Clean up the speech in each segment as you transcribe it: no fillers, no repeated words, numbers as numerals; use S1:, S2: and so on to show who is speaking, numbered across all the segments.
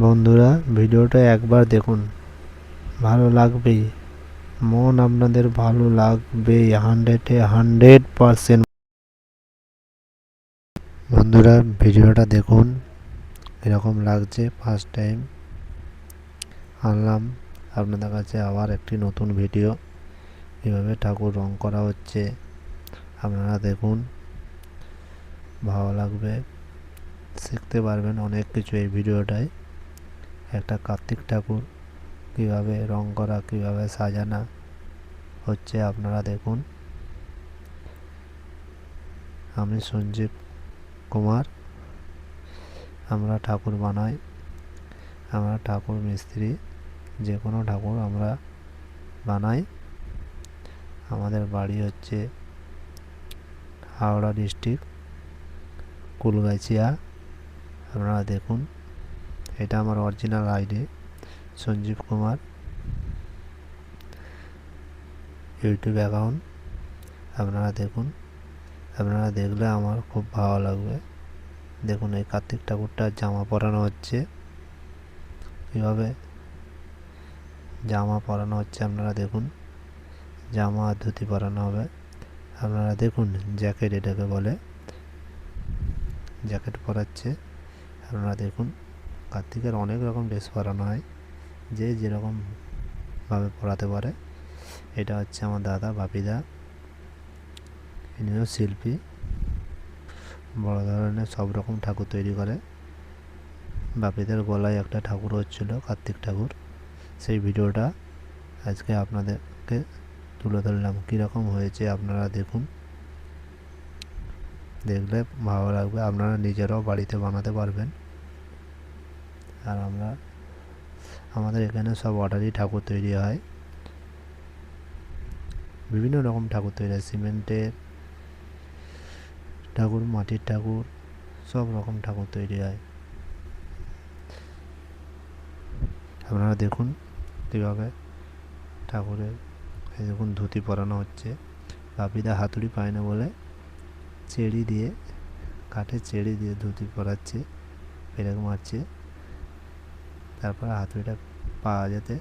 S1: বন্ধুরা, ভিডিওটা একবার দেখুন, ভালো লাগবেই। মন আপনাদের ভালো লাগবেই, 100% বন্ধুরা, ভিডিওটা দেখুন এরকম লাগছে। ফার্স্ট টাইম আনলাম আপনাদের কাছে আবার একটি নতুন ভিডিও। কীভাবে ঠাকুর রং করা হচ্ছে আপনারা দেখুন, ভালো লাগবে, শিখতে পারবেন অনেক কিছু এই ভিডিওটায়। একটা কার্তিক ঠাকুর কীভাবে রং করা, কীভাবে সাজানো হচ্ছে আপনারা দেখুন। আমি সঞ্জীব কুমার, আমরা ঠাকুর বানাই, আমরা ঠাকুর মিস্ত্রি, যে কোনো ঠাকুর আমরা বানাই। আমাদের বাড়ি হচ্ছে হাওড়া ডিস্ট্রিক্ট, কুলগাছিয়া। আপনারা দেখুন, এটা আমার original ID Sanjeev Kumar YouTube account. আপনারা দেখুন, আপনারা দেখলে আমার খুব ভালো লাগবে। দেখুন, এই কার্তিক ঠাকুরটার জামা পরানো হচ্ছে, কীভাবে জামা পরানো হচ্ছে আপনারা দেখুন। জামা আর ধুতি পরানো হবে। আপনারা দেখুন, জ্যাকেট এটাকে বলে, জ্যাকেট পরাচ্ছে। আপনারা দেখুন, কার্তিকের অনেক রকম ড্রেস পরানো হয়, যে যেরকমভাবে পরাতে পারে। এটা হচ্ছে আমার দাদা বাপিদা, ইনিও শিল্পী, বড় ধরনের সব রকম ঠাকুর তৈরি করে। বাপিদের গলায় একটা ঠাকুর হচ্ছিল, কার্তিক ঠাকুর, সেই ভিডিওটা আজকে আপনাদেরকে তুলে ধরলাম। কীরকম হয়েছে আপনারা দেখুন, দেখলে ভালো লাগবে, আপনারা নিজেরাও বাড়িতে বানাতে পারবেন। আর আমাদের এখানে সব অর্ডারই ঠাকুর তৈরি হয়, বিভিন্ন রকম ঠাকুর তৈরি হয়, সিমেন্টের ঠাকুর, মাটির ঠাকুর, সব রকম ঠাকুর তৈরি হয়। আপনারা দেখুন কীভাবে ঠাকুরের, এই দেখুন ধুতি পরানো হচ্ছে। বাপিদা হাতুড়ি পায় না বলে চেড়ি দিয়ে, কাঠে চেড়ি দিয়ে ধুতি পরাচ্ছে, পেরেক মারছে। তারপর হাতুড়িটা পাওয়া যেতে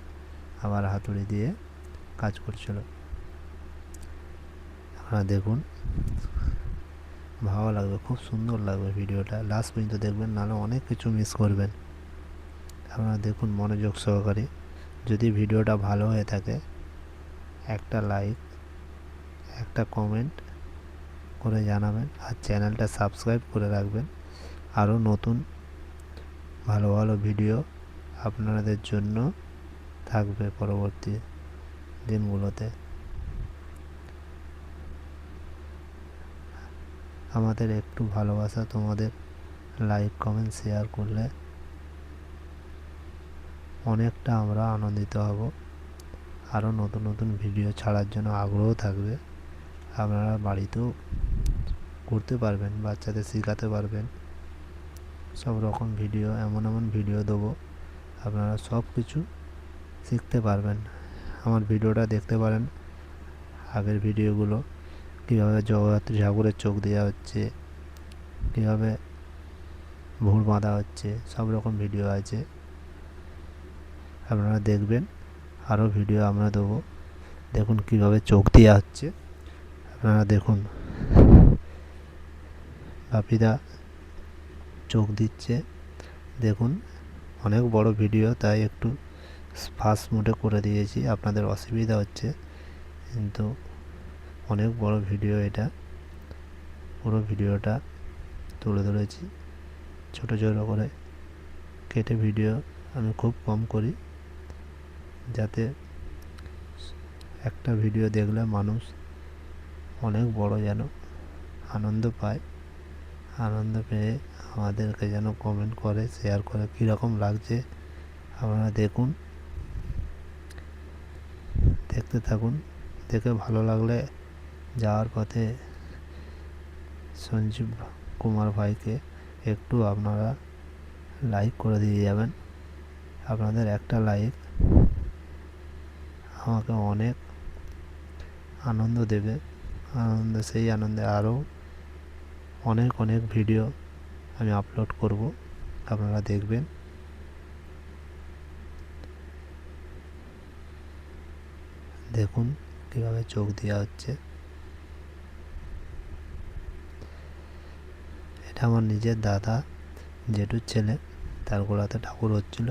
S1: আবার হাতুড়ি দিয়ে কাজ করছিল। আপনারা দেখুন, ভালো লাগবে, খুব সুন্দর লাগবে ভিডিওটা। লাস্ট পর্যন্ত দেখবেন, নাহলে অনেক কিছু মিস করবেন। আপনারা দেখুন মনোযোগ সহকারে। যদি ভিডিওটা ভালো হয়ে থাকে, একটা লাইক, একটা কমেন্ট করে জানাবেন, আর চ্যানেলটা সাবস্ক্রাইব করে রাখবেন। আরও নতুন ভালো ভালো ভিডিও আপনাদের জন্য থাকবে পরবর্তী দিনগুলোতে। আমাদের একটু ভালোবাসা, তোমাদের লাইক কমেন্ট শেয়ার করলে অনেকটা আমরা আনন্দিত হব। আরও নতুন নতুন ভিডিও ছাড়ার জন্য আগ্রহ থাকবে। আপনারা বাড়িতেও করতে পারবেন, বাচ্চাদের শেখাতে পারবেন। সব রকম ভিডিও, এমন এমন ভিডিও দেবো, আপনারা সব কিছু শিখতে পারবেন। আমার ভিডিওটা দেখতে পারেন, আগের ভিডিওগুলো, কীভাবে জগদ্ধাত্রী ঠাকুরের চোখ দেওয়া হচ্ছে, কীভাবে ভুঁড় বাঁধা হচ্ছে, সব রকম ভিডিও আছে, আপনারা দেখবেন। আরও ভিডিও আমরা দেবো। দেখুন কীভাবে চোখ দেওয়া হচ্ছে, আপনারা দেখুন, বাপিদা চোখ দিচ্ছে। দেখুন, অনেক বড় ভিডিও, তাই একটু ফাস্ট মোডে করে দিয়েছি, আপনাদের অসুবিধা হচ্ছে, কিন্তু অনেক বড় ভিডিও এটা। পুরো ভিডিওটা তুলে ধরেছি, ছোটো ছোটো করে কেটে ভিডিও আমি খুব কম করি, যাতে একটা ভিডিও দেখলে মানুষ অনেক বড় যেন আনন্দ পায়। আনন্দ পেয়ে আমাদেরকে যেন কমেন্ট করে, শেয়ার করে, কীরকম লাগছে আপনারা দেখুন, দেখতে থাকুন। দেখে ভালো লাগলে যাওয়ার পথে সঞ্জীব কুমার ভাইকে একটু আপনারা লাইক করে দিয়ে যাবেন। আপনাদের একটা লাইক আমাকে অনেক আনন্দ দেবে। সেই আনন্দে আরও অনেক অনেক ভিডিও আমি আপলোড করব, আপনারা দেখবেন। দেখুন কীভাবে চোখ দেওয়া হচ্ছে। এটা আমার নিজের দাদা জেঠুর ছেলে, তার গোড়াতে ঠাকুর হচ্ছিল,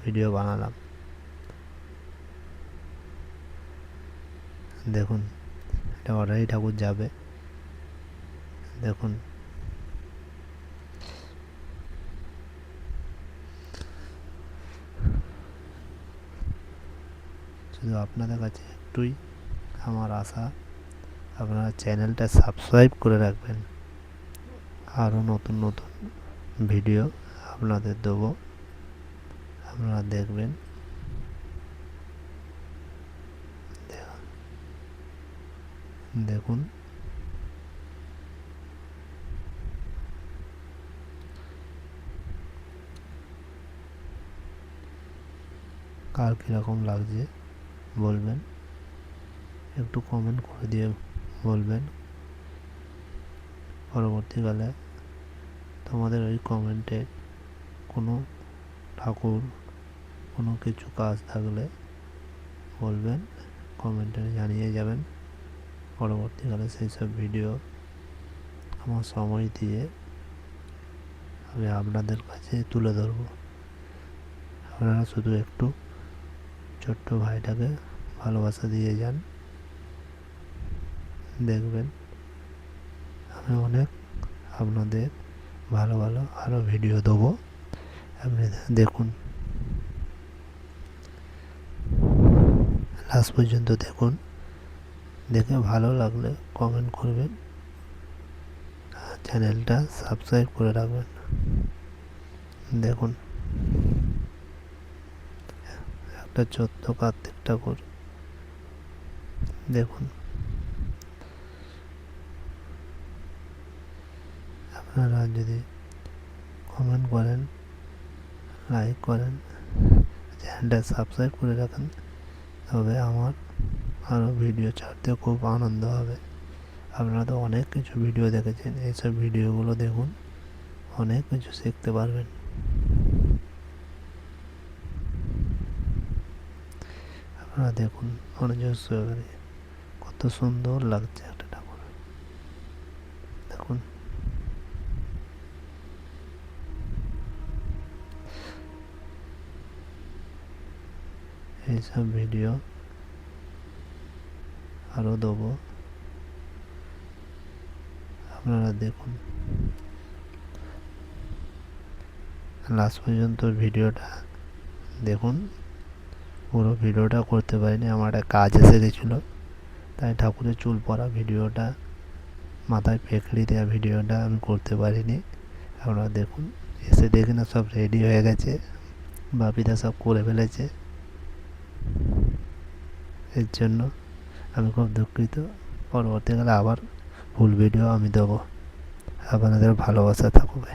S1: ভিডিও বানালাম। দেখুন এটা অর্ডারই ঠাকুর যাবে। দেখুন শুধু আপনাদের কাছে একটুই আমার আশা, আপনারা চ্যানেলটা সাবস্ক্রাইব করে রাখবেন। আরও নতুন নতুন ভিডিও আপনাদের দেবো, আপনারা দেখবেন। দেখুন কার কীরকম লাগছে বলবেন, একটু কমেন্ট করে দিয়ে বলবেন। পরবর্তীকালে তোমাদের ওই কমেন্টে কোনো ঠাকুর কোনো কিছু কাজ থাকলে বলবেন, কমেন্টে জানিয়ে যাবেন। পরবর্তীকালে সেই সব ভিডিও আমার সময় দিয়ে আমি আপনাদের কাছে তুলে ধরব। আপনারা শুধু একটু ছোট্ট ভাইটাকে ভালোবাসা দিয়ে যান, দেখবেন আমি অনেক আপনাদের ভালো ভালো আরও ভিডিও দেবো। আপনি দেখুন, লাস্ট পর্যন্ত দেখুন, দেখে ভালো লাগলে কমেন্ট করবেন, চ্যানেলটা সাবস্ক্রাইব করে রাখবেন। দেখুন একটা 14 কার্তিক ঠাকুর, দেখুন আপনারা যদি কমেন্ট করেন, লাইক করেন, চ্যানেলটা সাবস্ক্রাইব করে রাখেন, তবে আমার আরও ভিডিও ছাড়তে খুব আনন্দ হবে। আপনারা তো অনেক কিছু ভিডিও দেখেছেন, এইসব ভিডিওগুলো দেখুন, অনেক কিছু শিখতে পারবেন। আপনারা দেখুন মনোযোগ সহকারে, কত সুন্দর লাগছে একটা ঠাকুর। দেখুন এইসব ভিডিও আরও দেবো, আপনারা দেখুন লাস্ট পর্যন্ত ভিডিওটা দেখুন। পুরো ভিডিওটা করতে পারিনি, আমার একটা কাজ এসে গেছিলো, তাই ঠাকুরের চুল পরা ভিডিওটা, মাথায় পেঁকড়ি দেওয়া ভিডিওটা আমি করতে পারিনি। আপনারা দেখুন, এসে দেখি না সব রেডি হয়ে গেছে, বাপিদা সব করে ফেলেছে। এর জন্য আমি খুব দুঃখিত। পরবর্তীকালে আবার ফুল ভিডিও আমি দেবো। আপনাদের ভালোবাসা থাকবে।